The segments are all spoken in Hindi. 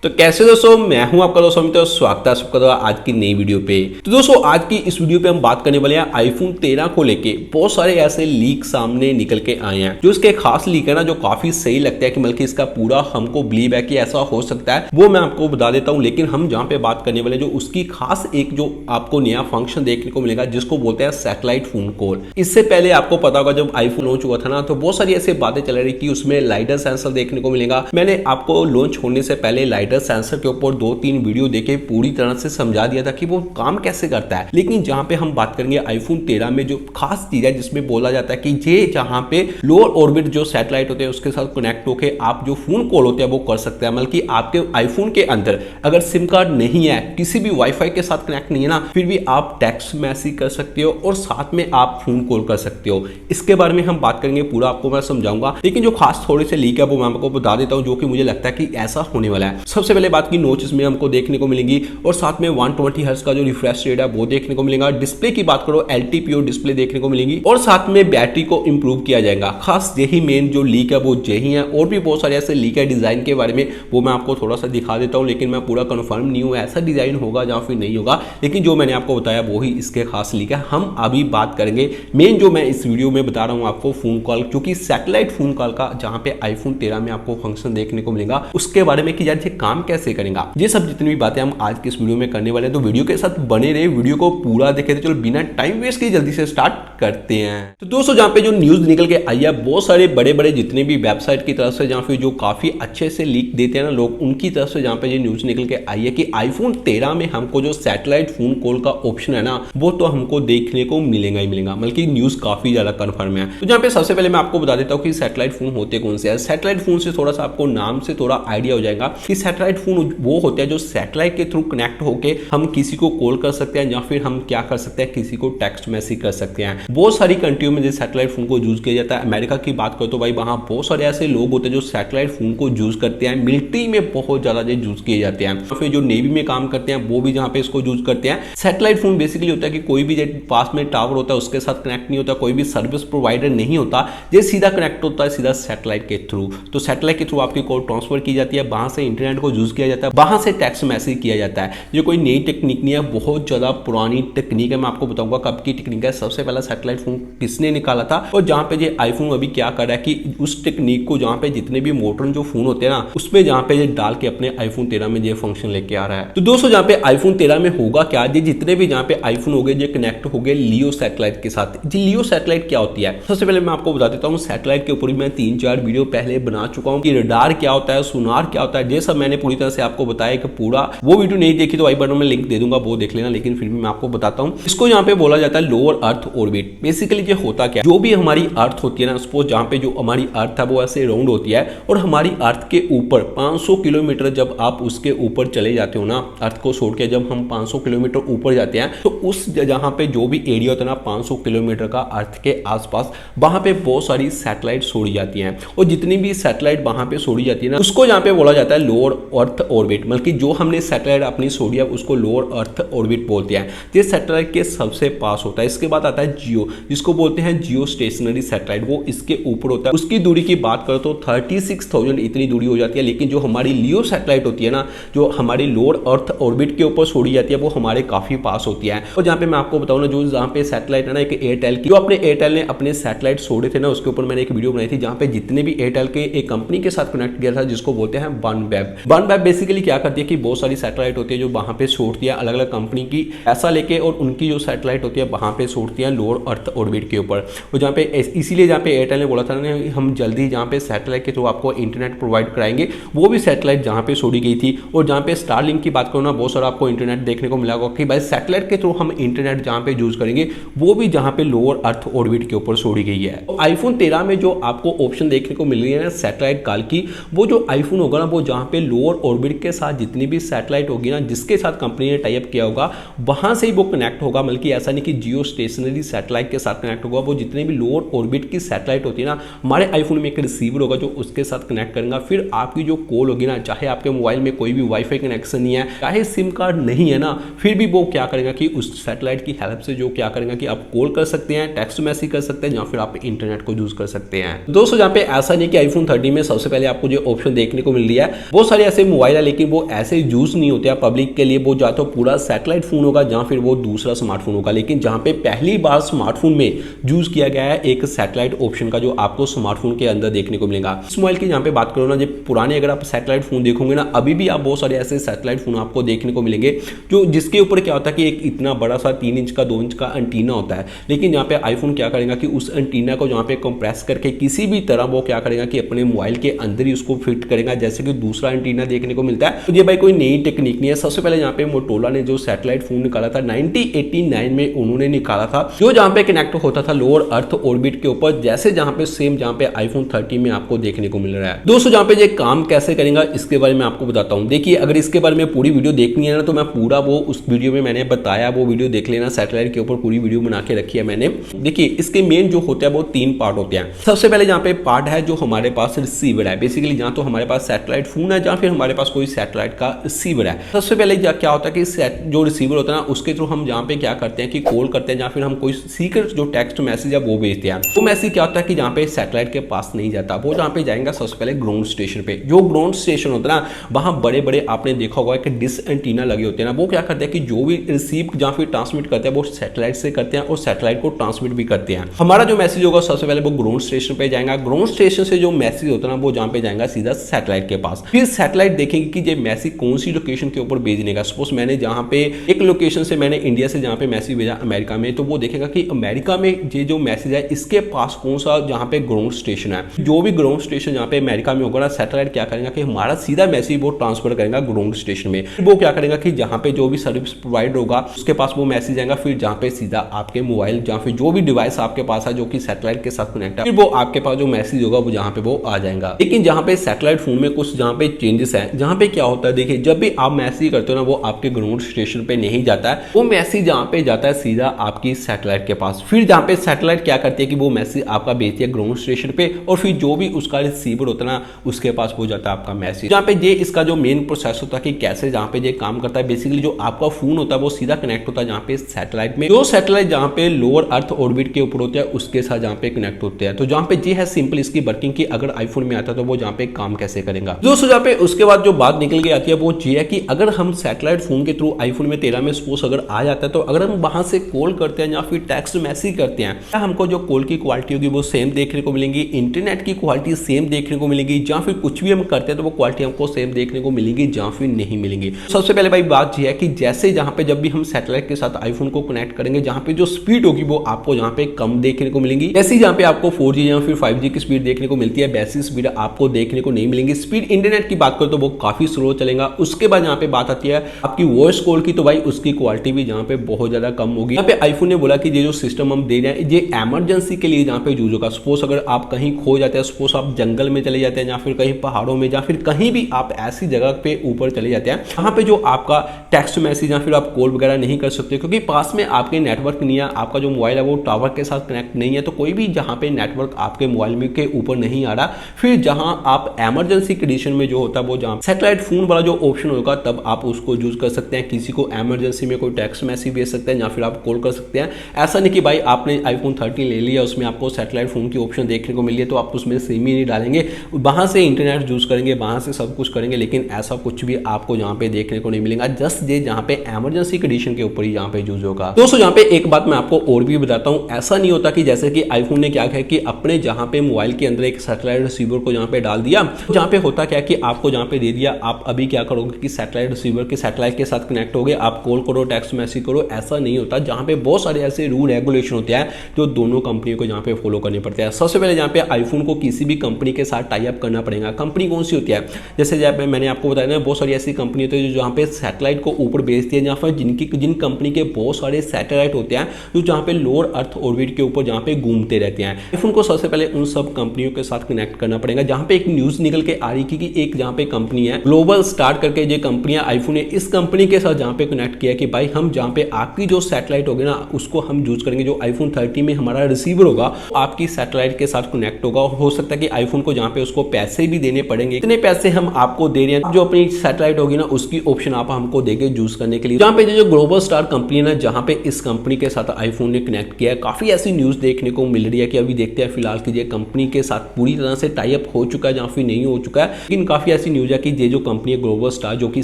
तो कैसे दोस्तों, मैं हूं आपका दोस्त अमित और स्वागत है सबका आज की नई वीडियो पे। तो दोस्तों आज की इस वीडियो पे हम बात करने वाले हैं आईफोन 13 को लेके बहुत सारे ऐसे लीक सामने निकल के आए हैं। जो इसके खास लीक है ना, जो काफी सही लगता है कि बल्कि इसका पूरा हमको बिलीव है कि ऐसा हो सकता है, वो मैं आपको बता देता हूँ। लेकिन हम जहाँ पे बात करने वाले जो उसकी खास एक जो आपको नया फंक्शन देखने को मिलेगा जिसको बोलते हैं सैटेलाइट फोन कॉल। इससे पहले आपको पता होगा जब आईफोन लॉन्च हुआ था ना, तो बहुत सारी ऐसी बातें चल रही कि उसमें लाइडर सेंसर देखने को मिलेगा। मैंने आपको लॉन्च होने से पहले लाइडर सेंसर के ऊपर 2-3 वीडियो देके पूरी तरह से समझा दिया था कि वो काम कैसे करता है। लेकिन जहां पे हम बात करेंगे आईफोन 13 में जो खास चीज है जिसमें बोला जाता है कि ये जहां पे लोअर ऑर्बिट जो सैटेलाइट होते हैं उसके साथ कनेक्ट होके आप जो फोन कॉल होते हैं वो कर सकते हैं। बल्कि आपके आईफोन के अंदर अगर सिम कार्ड नहीं है, किसी भी वाईफाई के साथ कनेक्ट नहीं है ना, फिर भी आप टेक्स्ट मैसेज कर सकते हो और साथ में आप फोन कॉल कर सकते हो। इसके बारे में हम बात करेंगे, पूरा आपको मैं समझाऊंगा। लेकिन जो खास थोड़ी से लीक है वो मैं आपको बता देता हूं, जो कि मुझे लगता है कि ऐसा होने वाला है। सबसे पहले बात की नोच इसमें हमको देखने को मिलेंगी और साथ में 120 हर्ट्ज का जो रिफ्रेश रेट है वो देखने को मिलेगा। डिस्प्ले की बात करो LTPO डिस्प्ले देखने को मिलेगी और साथ में बैटरी को इंप्रूव किया जाएगा। खास यही मेन जो लीक है वो यही है। और भी बहुत सारे ऐसे लीक है डिजाइन के बारे में, वो मैं आपको थोड़ा सा दिखा देता हूं। लेकिन मैं पूरा कंफर्म नहीं हूं ऐसा डिजाइन होगा या फिर नहीं होगा। लेकिन जो मैंने आपको बताया वो ही इसके खास लीक है। हम अभी बात करेंगे मेन जो मैं इस वीडियो में बता रहा हूं आपको फोन कॉल, क्योंकि सैटेलाइट फोन कॉल का जहां पे आईफोन 13 में आपको फंक्शन देखने को मिलेगा उसके बारे में कि यार ये काम कैसे करेगा। ये सब जितनी भी बातें हम आज की इस वीडियो में करने वाले हैं, तो वीडियो के साथ बने रहे, वीडियो को पूरा देखे। तो चलो बिना टाइम वेस्ट किए जल्दी से स्टार्ट करते हैं। तो दोस्तों जहां पे जो न्यूज निकल के आई है, बहुत सारे बड़े बड़े जितने भी वेबसाइट की तरफ से जहां पे जो काफी अच्छे से लीक देते हैं ना लोग, उनकी तरफ से जहां पे ये न्यूज निकल के आई है कि आईफोन 13 में हमको जो सैटेलाइट फोन कॉल का ऑप्शन है ना, वो तो हमको देखने को मिलेगा ही मिलेगा। बल्कि न्यूज काफी ज्यादा कंफर्म है। तो जहां पे सबसे पहले मैं आपको बता देता हूं कि सैटेलाइट फोन होते कौन से हैं। सैटेलाइट फोन से थोड़ा सा आपको नाम से थोड़ा आइडिया हो जाएगा कि सैटेलाइट फोन वो होते हैं जो सैटेलाइट के थ्रू कनेक्ट होके हम किसी को कॉल कर सकते हैं या फिर हम क्या कर सकते हैं, किसी को टेक्स्ट मैसेज कर सकते हैं। बहुत सारी कंट्रियों में जिस सैटेलाइट फोन को यूज किया जाता है। अमेरिका की बात करो तो भाई वहां बहुत सारे ऐसे लोग होते हैं जो सैटेलाइट फोन को यूज करते हैं। मिलिट्री में बहुत ज्यादा यूज किए जाते हैं। फिर जो नेवी में काम करते हैं वो भी जहां पे इसको यूज करते हैं। सैटेलाइट फोन बेसिकली होता है कि कोई भी पास में टावर होता है उसके साथ कनेक्ट नहीं होता, कोई भी सर्विस प्रोवाइडर नहीं होता, ये सीधा कनेक्ट होता है सीधा सैटेलाइट के थ्रू। तो सैटेलाइट के थ्रू आपकी कॉल ट्रांसफर की जाती है, वहां से इंटरनेट को यूज किया जाता है, वहां से टेक्स्ट मैसेज किया जाता है। ये कोई नई टेक्निक नहीं है, बहुत ज्यादा पुरानी टेक्निक है। मैं आपको बताऊंगा कब की टेक्निक है। सबसे पहला सैटेलाइट फोन किसने निकाला था और जहां पे ये आईफोन अभी क्या कर रहा है कि उस टेक्निक को जहां पे जितने भी मॉडर्न जो फोन होते हैं ना, उसमें जहां पे ये डाल के अपने आईफोन 13 में ये फंक्शन लेके आ रहा है। तो दोस्तों जहां पे आईफोन 13 में होगा क्या, ये जितने भी जहां पे आईफोन हो गए ये कनेक्ट हो गए लियो सैटेलाइट के साथ। जी लियो सैटेलाइट क्या होती है, सबसे पहले मैं आपको बता देता हूँ। सैटेलाइट के ऊपर मैं 3-4 वीडियो पहले बना चुका हूँ कि रडार क्या होता है, सोनार क्या होता है, ये सब मैंने पूरी तरह से आपको बताया कि पूरा वो वीडियो नहीं देखी तो आई बटन में लिंक दे दूंगा, वो देख लेना। लेकिन फिर भी मैं आपको बताता हूं। इसको यहाँ पे बोला जाता है लोअर अर्थ ऑर्बिट। बेसिकली ये होता क्या, जो भी हमारी अर्थ होती है ना, सपोज जहां पे जो हमारी अर्थ है वो ऐसे राउंड होती है और हमारी अर्थ के ऊपर 500 किलोमीटर जब आप उसके ऊपर चले जाते हो ना, अर्थ को छोड़ के जब हम 500 किलोमीटर ऊपर जाते हैं, तो उस जहां पे जो भी एरिया होता है ना 500 किलोमीटर का अर्थ के आसपास, वहां पे बहुत सारी सैटेलाइट छोड़ी जाती हैं। और जितनी भी सैटेलाइट वहां पे छोड़ी जाती है ना, उसको यहाँ पे बोला जाता है लोअर अर्थ ऑर्बिट। मतलब कि जो हमने सैटेलाइट अपनी छोड़ी है उसको लोअर अर्थ ऑर्बिट बोलते हैं। ये सैटेलाइट के सबसे पास होता है। इसके बाद आता है जियो, जिसको बोलते हैं जियो स्टेशनरी सैटेलाइट, वो इसके ऊपर होता है। उसकी दूरी की बात करो तो 36,000 इतनी दूरी हो जाती है। लेकिन जो हमारी लियो सैटेलाइट होती है ना, जो हमारी लोअर अर्थ ऑर्बिट के ऊपर छोड़ी जाती है, वो हमारे काफी पास होती है। और जहां पे मैं आपको बताऊं ना, जो जहां पे सैटेलाइट है ना, एक एयरटेल की, जो अपने एयरटेल ने अपने सैटेलाइट छोड़े थे ना, उसके ऊपर मैंने एक वीडियो बनाई थी जहां पे जितने भी एयरटेल के एक कंपनी के साथ कनेक्ट किया था, जिसको बोलते हैं वनवेब। वनवेब बेसिकली क्या करती है कि बहुत सारी सैटेलाइट होती है जो वहां पे छोड़ती है अलग अलग कंपनी की ऐसा लेके, और उनकी जो सैटेलाइट होती है वहां पे छोड़ती है लोअर अर्थ ऑर्बिट के ऊपर। और जहां पे इसीलिए जहां पे एयरटेल ने बोला था ना हम जल्दी जहां पे सैटेलाइट के थ्रू आपको इंटरनेट प्रोवाइड कराएंगे, वो भी सैटेलाइट जहां पे छोड़ी गई थी। और जहां पे स्टारलिंक की बात करो ना, बहुत सारा आपको इंटरनेट देखने को मिला कि भाई सैटेलाइट के थ्रू हम इंटरनेट जहां पे यूज करेंगे, वो भी जहां पे लोअर अर्थ ऑर्बिट के ऊपर छोड़ी गई है। तो आईफोन 13 में जो आपको ऑप्शन देखने को मिल रही है ना सैटेलाइट कॉल की, वो जो आईफोन होगा ना, वो जहां पे लोअर ऑर्बिट के साथ जितनी भी सैटेलाइट होगी ना, जिसके साथ कंपनी ने टाई अप किया होगा, वहां से ही वो कनेक्ट होगा। बल्कि ऐसा नहीं कि जियो स्टेशनरी सैटेलाइट के साथ कनेक्ट होगा, वो जितने भी लोअर ऑर्बिट की सैटेलाइट होती है ना, हमारे आईफोन में एक रिसीवर होगा जो उसके साथ कनेक्ट करेगा। फिर आपकी जो कॉल होगी ना, चाहे आपके मोबाइल में कोई भी वाईफाई कनेक्शन नहीं है, चाहे सिम कार्ड नहीं है ना, फिर भी वो क्या करेगा कि उस सैटेलाइट की हेल्प से जो क्या करेगा कि आप कॉल कर सकते हैं, टेक्स्ट मैसेज कर सकते हैं, या फिर आप इंटरनेट को यूज कर सकते हैं। दोस्तों जहां पे ऐसा नहीं कि आईफोन 13 में सबसे पहले आपको जो ऑप्शन देखने को मिल रही है, बहुत सारे ऐसे मोबाइल है लेकिन वो ऐसे यूज नहीं होते हैं पब्लिक के लिए, वो या तो पूरा सैटेलाइट फोन होगा या फिर वो दूसरा स्मार्टफोन होगा। लेकिन जहां पे पहली बार स्मार्टफोन में यूज किया गया है एक सैटेलाइट ऑप्शन का, जो आपको स्मार्टफोन के अंदर देखने को मिलेगा। इस मोबाइल की जहां पे बात करो ना, जो पुराने अगर आप सैटेलाइट फोन देखोगे ना, अभी भी आप बहुत सारे ऐसे सैटेलाइट फोन आपको देखने को मिलेंगे जो जिसके ऊपर क्या होता है कि एक इतना बड़ा सा 3 इंच का 2 इंच का एंटीना होता है। लेकिन यहाँ पे आईफोन क्या करेगा कि उस एंटीना को जहाँ पे कंप्रेस करके किसी भी तरह वो क्या करेगा कि अपने मोबाइल के अंदर ही उसको फिट करेगा, जैसे कि दूसरा एंटीना देखने को मिलता है। तो ये भाई कोई नई टेक्निक नहीं है। सबसे पहले यहाँ पे मोटोरोला ने जो सैटेलाइट फोन निकाला था 1989 में उन्होंने निकाला था, जो जहाँ पे कनेक्ट होता था लोअर अर्थ ऑर्बिट के ऊपर, जैसे जहाँ पे सेम जहाँ पे आईफोन 30 में आपको देखने को मिल रहा है। दोस्तों जहाँ पे ये काम कैसे करेगा इसके बारे में आपको बताता हूँ। देखिए अगर इसके बारे में पूरी वीडियो देखनी है ना, तो मैं पूरा वो उस वीडियो में मैंने बताया, वो वीडियो देख लेना। सैटेलाइट के ऊपर पूरी वीडियो बना के रखी है मैंने। देखिए इसके मेन जो होता है वो 3 पार्ट होते हैं। सबसे पहले जहाँ पे पार्ट है जो हमारे पास रिसीवर है, बेसिकली जहाँ तो हमारे पास सैटेलाइट फोन है या फिर हमारे पास कोई सैटेलाइट का रिसीवर है। सबसे पहले क्या होता है कि जो रिसीवर होता है ना, उसके थ्रू हम जहाँ पे क्या करते हैं कि कॉल करते हैं या फिर हम कोई सीक्रेट जो टेक्स्ट मैसेज है वो भेजते हैं। वो मैसेज क्या होता है कि जहाँ पे सैटेलाइट के पास नहीं जाता, वो जहाँ पे जाएगा सबसे पहले ग्राउंड स्टेशन पे। जो ग्राउंड स्टेशन होता है ना, वहाँ बड़े बड़े आपने देखा होगा कि डिश एंटीना लगे होते हैं ना, वो क्या करते हैं कि जो भी रिसीव या फिर ट्रांसमिट करते हैं वो सैटेलाइट से करते हैं और सैटेलाइट को ट्रांसमिट भी करते हैं। हमारा जो मैसेज होगा सबसे पहले वो ग्राउंड स्टेशन पे जाएगा। ग्राउंड स्टेशन से जो मैसेज होता है ना, वो जहाँ पे जाएगा सीधा सैटेलाइट के पास। फिर सैटेलाइट देखेंगे कि ये मैसेज कौन सी लोकेशन के ऊपर भेजने का। सपोज मैंने जहाँ पे एक लोकेशन से मैंने इंडिया से जहाँ पे मैसेज भेजा अमेरिका में, तो वो देखेगा कि अमेरिका में ये जो मैसेज है इसके पास कौन सा जहाँ पे ग्राउंड स्टेशन है। जो भी ग्राउंड स्टेशन जहाँ पे अमेरिका में होगा ना, सैटेलाइट क्या करेगा कि हमारा सीधा मैसेज वो ट्रांसफर करेगा ग्राउंड स्टेशन में। वो क्या करेगा कि जहाँ पे जो भी सर्विस प्रोवाइडर होगा उसके पास वो मैसेज आएगा, फिर जहाँ पे सीधा आपके मोबाइल जहाँ फिर जो भी डिवाइस आपके पास है जो कि सैटेलाइट के साथ कनेक्ट है, फिर वो आपके पास जो मैसेज होगा वो जहाँ पे वो आ जाएगा। लेकिन जहाँ पे सैटेलाइट फोन में कुछ जहाँ पे चेंजेस है, जहाँ पे क्या होता है, देखिए जब भी आप मैसेज करते हो ना, वो आपके ग्राउंड स्टेशन पे नहीं जाता है, वो मैसेज जहाँ पे जाता है सीधा आपकी सैटेलाइट के पास। फिर जहाँ पे सैटेलाइट क्या करती है कि वो मैसेज आपका भेजती है ग्राउंड स्टेशन पे, और फिर जो भी उसका रिसीवर होता है ना, उसके पास वो जाता है आपका मैसेज। जहाँ पे ये इसका जो मेन प्रोसेस होता है कि कैसे जहाँ पे ये काम करता है, बेसिकली जो आपका फोन होता है वो सीधा कनेक्ट होता है जहाँ पे सैटेलाइट में। जो सैटेलाइट जहाँ पे लोअर अर्थ ऑर्बिट के ऊपर होते हैं उसके साथ जहाँ पे कनेक्ट होते हैं। तो जहाँ पे ये है सिंपल इसकी वर्किंग की, अगर आईफोन में आता है तो वो जहाँ पे काम कैसे करेगा। दोस्तों जहाँ पे उसके बाद जो बात निकल के आती है वो ये है कि अगर हम सैटेलाइट फोन के थ्रू आईफोन में 13 में सपोज अगर आ जाता है, तो अगर हम वहां से कॉल करते हैं या फिर टेक्स्ट मैसेज करते हैं, हमको जो कॉल की क्वालिटी होगी वो सेम देखने को मिलेगी, इंटरनेट की क्वालिटी सेम देखने को मिलेगी, या फिर कुछ भी हम करते हैं तो वो क्वालिटी हमको सेम देखने को मिलेगी या फिर नहीं मिलेगी। सबसे पहले भाई बात यह है कि जैसे जहाँ पे जब भी हम सैटेलाइट के साथ आईफोन को कनेक्ट करेंगे, जहाँ पे जो स्पीड होगी वो आपको जहाँ पे कम देखने को मिलेगी। जैसे जहाँ पे आपको 4G या फिर 5G की स्पीड देखने को मिलती है, वैसी स्पीड आपको देखने को नहीं मिलेंगी। स्पीड इंटरनेट की बात करो तो वो काफी स्लो चलेगा। उसके बाद यहाँ पे बात आती है आपकी वॉइस कॉल की, तो भाई उसकी क्वालिटी भी जहाँ पे बहुत ज्यादा कम होगी। यहाँ पे आईफोन ने बोला कि ये जो सिस्टम हम दे रहे हैं ये इमरजेंसी के लिए जहाँ पे यूज होगा। सपोज अगर आप कहीं खो जाते हैं, सपोज आप जंगल में चले जाते हैं या फिर कहीं पहाड़ों में या फिर कहीं भी आप ऐसी जगह पे ऊपर चले जाते हैं जहाँ पे जो आपका टेक्स्ट मैसेज या फिर आप कॉल वगैरह नहीं कर सकते क्योंकि पास में आपके नेटवर्क नहीं है, आपका जो मोबाइल है वो टावर के साथ कनेक्ट नहीं है, तो कोई भी जहाँ पे नेटवर्क आपके मोबाइल में के ऊपर नहीं आ रहा, फिर जहाँ आप इमरजेंसी कंडीशन में जो होता है वो जहाँ सैटेलाइट फोन वाला जो ऑप्शन होगा तब आप उसको यूज कर सकते हैं। किसी को इमरजेंसी में कोई टेक्स्ट मैसेज भेज सकते हैं या फिर आप कॉल कर सकते हैं। ऐसा नहीं कि भाई आपने आईफोन 13 ले लिया, उसमें आपको सैटेलाइट फोन की ऑप्शन देखने को मिली है तो आप उसमें सिम ही नहीं डालेंगे, वहां से इंटरनेट यूज करेंगे, वहां से सब कुछ करेंगे, लेकिन ऐसा कुछ भी आपको जहाँ पे देखने को नहीं मिलेगा। जस्ट ये जहाँ पे इमरजेंसी कंडीशन के ऊपर ही जहाँ पे यूज होगा। दोस्तों यहाँ पे एक बात मैं आपको और भी बताता हूँ, ऐसा नहीं होता कि जैसे कि आईफोन ने क्या किया कि अपने जहाँ पे मोबाइल के अंदर एक सैटेलाइट रिसीवर को जहाँ पे डाल दिया, जहाँ पे होता क्या कि आपको जहाँ पे दे दिया, आप अभी क्या करोगे कि सैटेलाइट रिसीवर के सैटेलाइट के साथ कनेक्ट हो गए, आप कॉल करो, टेक्स्ट मैसेज करो। ऐसा नहीं होता, जहाँ पे बहुत सारे ऐसे रूल रेगुलेशन होते हैं जो दोनों कंपनियों को जहाँ पे फॉलो करने पड़ते हैं। सबसे पहले जहाँ पे आईफोन को किसी भी कंपनी के साथ टाई अप करना पड़ेगा। कंपनी कौन सी होती है, जैसे जहाँ पे मैंने आपको बताया ना, बहुत सारी ऐसी कंपनी होती है जो जहाँ पे सैटेलाइट को ऊपर भेजती है, जहाँ पर जिन कंपनी के बहुत सारे सैटेलाइट होते हैं जो जहाँ पे लोअर अर्थ ऑर्बिट के ऊपर जहाँ पे घूमते रहते हैं। आईफोन को सबसे पहले उन सब कंपनियों के साथ कनेक्ट करना पड़ेगा। जहाँ पे एक न्यूज निकल के आ रही कि एक जहाँ पे कंपनी है ग्लोबल स्टार्ट करके, ये कंपनी है, आईफोन ने इस कंपनी के साथ जहाँ पे कनेक्ट किया कि भाई हम जहाँ पे आपकी जो सैटेलाइट होगी ना उसको हम यूज करेंगे, जो आईफोन 30 में हमारा रिसीवर होगा आपकी सैटेलाइट के साथ कनेक्ट होगा। हो सकता है कि आईफोन को जहाँ पे उसको पैसे भी देने पड़ेंगे, इतने पैसे हम आपको दे रहे हैं, जो अपनी सैटेलाइट होगी ना उसकी ऑप्शन आप हमको देंगे यूज करने के लिए। जहाँ पे जो ग्लोबल स्टार कंपनी है ना, जहाँ पे इस कंपनी के साथ आईफोन ने कनेक्ट किया है, काफी ऐसी न्यूज देखने को मिल रही है कि अभी देखते हैं फिलहाल की ये कंपनी के साथ पूरी तरह से टाई अप हो चुका है या फिर नहीं हो चुका है, लेकिन काफी ऐसी न्यूज न्यूज़ है कि ये जो कंपनी है ग्लोबल स्टार, जो कि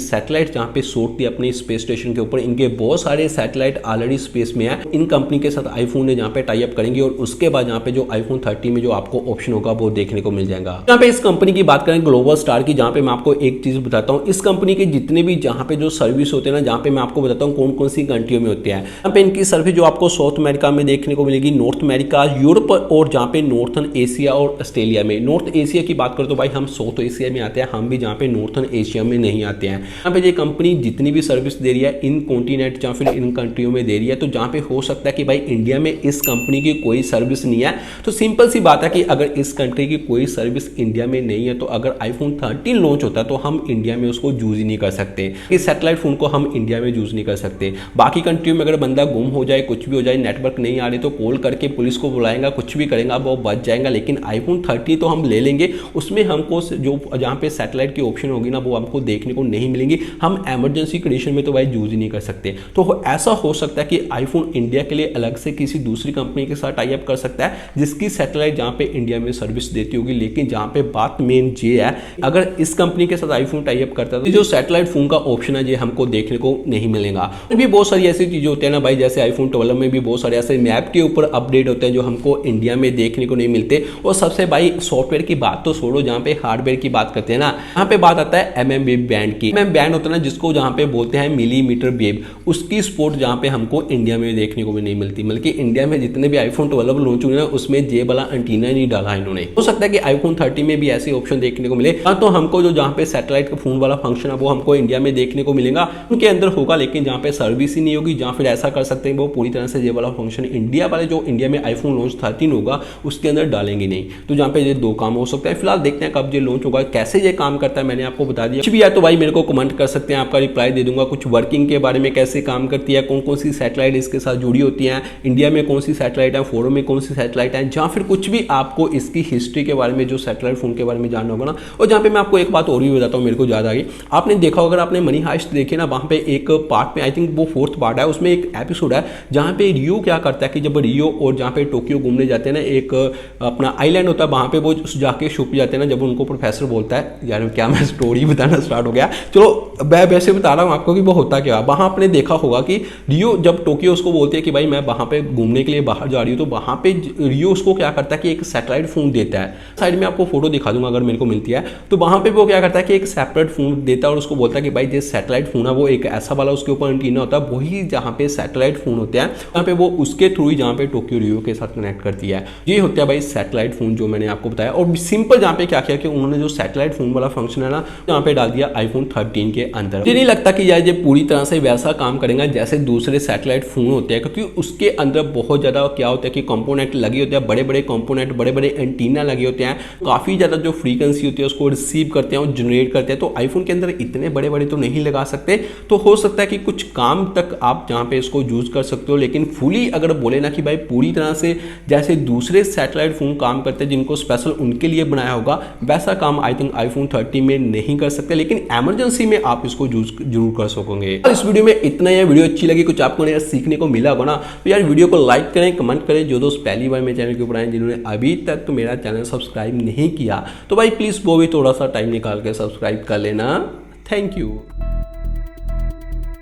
सैटेलाइट जहाँ पे छोड़ती है अपने स्पेस स्टेशन के ऊपर, इनके बहुत सारे सैटेलाइट ऑलरेडी स्पेस में है। इन कंपनी के साथ आईफोन ने जहाँ पे टाई अप करेंगे और उसके बाद यहाँ पे जो आईफोन 30 में जो आपको ऑप्शन होगा वो देखने को मिल जाएगा। यहाँ पे इस कंपनी की बात करें ग्लोबल स्टार की, जहाँ पे मैं आपको एक चीज बताता हूँ, इस कंपनी के जितने भी जहाँ पे जो सर्विस होते हैं ना, जहाँ पे मैं आपको बताता हूँ कौन कौन सी कंट्रियों में होती है। यहाँ पे इनकी सर्विस जो आपको साउथ अमेरिका में देखने को मिलेगी, नॉर्थ अमेरिका, यूरोप और जहाँ पे नॉर्थन एशिया और ऑस्ट्रेलिया में। नॉर्थ एशिया की बात करें तो भाई हम साउथ एशिया में आते हैं, हम भी जहाँ पे नॉर्थन एशिया में नहीं आते हैं। यहाँ पे ये कंपनी जितनी भी सर्विस दे रही है इन कॉन्टिनेंट या फिर इन कंट्रियों में दे रही है, तो जहाँ पे हो सकता है कि भाई इंडिया में इस कंपनी की कोई सर्विस नहीं है, तो सिंपल सी बात है कि अगर इस कंट्री की कोई सर्विस इंडिया में नहीं है तो अगर आईफोन 13 लॉन्च होता है तो हम इंडिया में उसको यूज ही नहीं कर सकते। इस सैटेलाइट फोन को हम इंडिया में यूज नहीं कर सकते। बाकी कंट्रियों में अगर बंदा गुम हो जाए, कुछ भी हो जाए, नेटवर्क नहीं आ रही, तो कॉल करके पुलिस को बुलाएगा, कुछ भी करेगा, वो बच जाएगा। लेकिन आईफोन 30 तो हम ले लेंगे, उसमें हमको जो जहाँ पे सैटेलाइट की ऑप्शन होगी ना वो हमको देखने को नहीं मिलेंगी। हम इमरजेंसी कंडीशन में तो भाई यूज ही नहीं कर सकते। तो ऐसा हो सकता है कि आईफोन इंडिया के लिए अलग से किसी दूसरी कंपनी के साथ टाई अप कर सकता है जिसकी सैटेलाइट जहाँ पे इंडिया में सर्विस देती होगी। लेकिन जहाँ पे बात मेन ये है, अगर इस कंपनी के साथ आईफोन टाई अप करता है तो जो सैटेलाइट फोन का ऑप्शन है ये हमको देखने को नहीं मिलेगा। भी बहुत सारी ऐसी चीजें होती है ना भाई, जैसे आईफोन 12 में भी बहुत सारे ऐसे मैप के ऊपर अपडेट होते हैं जो हमको इंडिया में देखने को नहीं मिलते। और सबसे भाई सॉफ्टवेयर की बात तो छोड़ो, जहाँ पे हार्डवेयर की बात करते हैं ना, यहाँ पे बात आता है MM बैंड की। MM बैंड होता है ना जिसको जहाँ पे बोलते हैं मिलीमीटर वेव, उसकी सपोर्ट जहाँ पे हमको इंडिया में देखने को भी नहीं मिलती। बल्कि इंडिया में जितने भी आईफोन 12 लॉन्च हुए ना उसमें ये वाला एंटीना नहीं डाला इन्होंने। हो सकता है कि आईफोन 30 में भी ऐसे ऑप्शन देखने को मिले, तो हमको जो जहाँ पे सैटेलाइट का फोन वाला फंक्शन है वो हमको इंडिया में देखने को मिलेगा, उनके अंदर होगा। लेकिन जहाँ पे सर्विस ही नहीं होगी, जहाँ फिर ऐसा कर सकते हैं वो पूरी तरह से ये वाला फंक्शन इंडिया वाले जो इंडिया में आईफोन लॉन्च 13 होगा उसके अंदर डालेंगे नहीं। तो जहाँ पे ये दो काम हो सकता है। फिलहाल देखते हैं कब ये लॉन्च होगा, कैसे ये काम करता है मैंने आपको बता दिया। कुछ भी है तो भाई मेरे को कमेंट कर सकते हैं, आपका रिप्लाई दे दूंगा। कुछ वर्किंग के बारे में कैसे काम करती है, कौन कौन सी सैटेलाइट इसके साथ जुड़ी होती है, इंडिया में कौन सी सैटेलाइट है, फॉरन में कौन सी सैटेलाइट है, जहाँ फिर कुछ भी आपको इसकी हिस्ट्री के बारे में जो सैटेलाइट फोन के बारे में जानना होगा ना। और जहाँ पे मैं आपको एक बात और भी बताता हूँ, मेरे को याद आ गई, आपने देखा अगर आपने मनी हाइस्ट देखे ना, वहाँ पे एक पार्ट में आई थिंक वो 4th पार्ट है, उसमें एक एपिसोड है जहाँ पे रियो क्या करता है कि जब रियो और जहाँ पे टोक्यो घूमने जाते हैं ना, एक अपना आइलैंड होता है, वहाँ पे वो जाके छुप जाते हैं ना। जब उनको प्रोफेसर बोलता है, यार क्या मैं स्टोरी बताना स्टार्ट हो गया, चलो मैं वैसे बता रहा हूँ आपको कि वो होता क्या। वहाँ आपने देखा होगा कि रियो जब टोक्यो उसको बोलती है कि भाई मैं वहाँ पे घूमने के लिए बाहर जा रही हूँ, तो वहाँ पे रियो उसको क्या करता है कि एक सैटेलाइट फोन देता है। साइड में आपको फोटो दिखा दूंगा अगर मेरे को मिलती है। तो वहाँ पे वो क्या करता है कि एक सेपरेट फोन देता है और उसको बोलता है कि भाई ये सैटेलाइट फोन है, वो एक ऐसा वाला उसके ऊपर एंटीना होता है, वही जहाँ पे सैटेलाइट फोन होते हैं, वहाँ पे वो उसके थ्रू ही जहाँ पे टोक्यो रियो के साथ कनेक्ट करती है। ये होता है भाई सैटेलाइट फोन जो मैंने आपको बताया। और सिंपल जहाँ पे क्या किया कि उन्होंने जो सैटेलाइट फोन वाला फंक्शन है ना, यहाँ पे डाल दिया आईफोन 13 के अंदर। मुझे नहीं लगता कि यार ये पूरी तरह से वैसा काम करेगा जैसे दूसरे सैटेलाइट फोन होते हैं, क्योंकि उसके अंदर बहुत ज्यादा क्या होता है कि कंपोनेंट लगे होते हैं, बड़े बड़े कंपोनेंट, बड़े बड़े एंटीना लगे होते हैं, काफी ज्यादा जो फ्रीक्वेंसी होती है उसको रिसीव करते हैं और जनरेट करते हैं। तो आईफोन के अंदर इतने बड़े बड़े तो नहीं लगा सकते। तो हो सकता है कि कुछ काम तक आप जहाँ पे इसको यूज कर सकते हो, लेकिन फुली अगर बोले ना कि भाई पूरी तरह से जैसे दूसरे सैटेलाइट फोन काम करते हैं जिनको स्पेशल उनके लिए बनाया होगा, वैसा काम आई थिंक आईफोन 30 में नहीं कर सकते। लेकिन इमरजेंसी में आप इसको यूज जरूर कर सकोगे। इस वीडियो में इतना ही। वीडियो अच्छी लगी, कुछ आपको नया सीखने को मिला होगा ना, तो यार वीडियो को लाइक करें, कमेंट करें। जो दोस्त पहली बार मेरे चैनल के ऊपर आए, जिन्होंने अभी तक तो मेरा चैनल सब्सक्राइब नहीं किया, तो भाई प्लीज वो भी थोड़ा सा टाइम निकाल के सब्सक्राइब कर लेना। Thank you.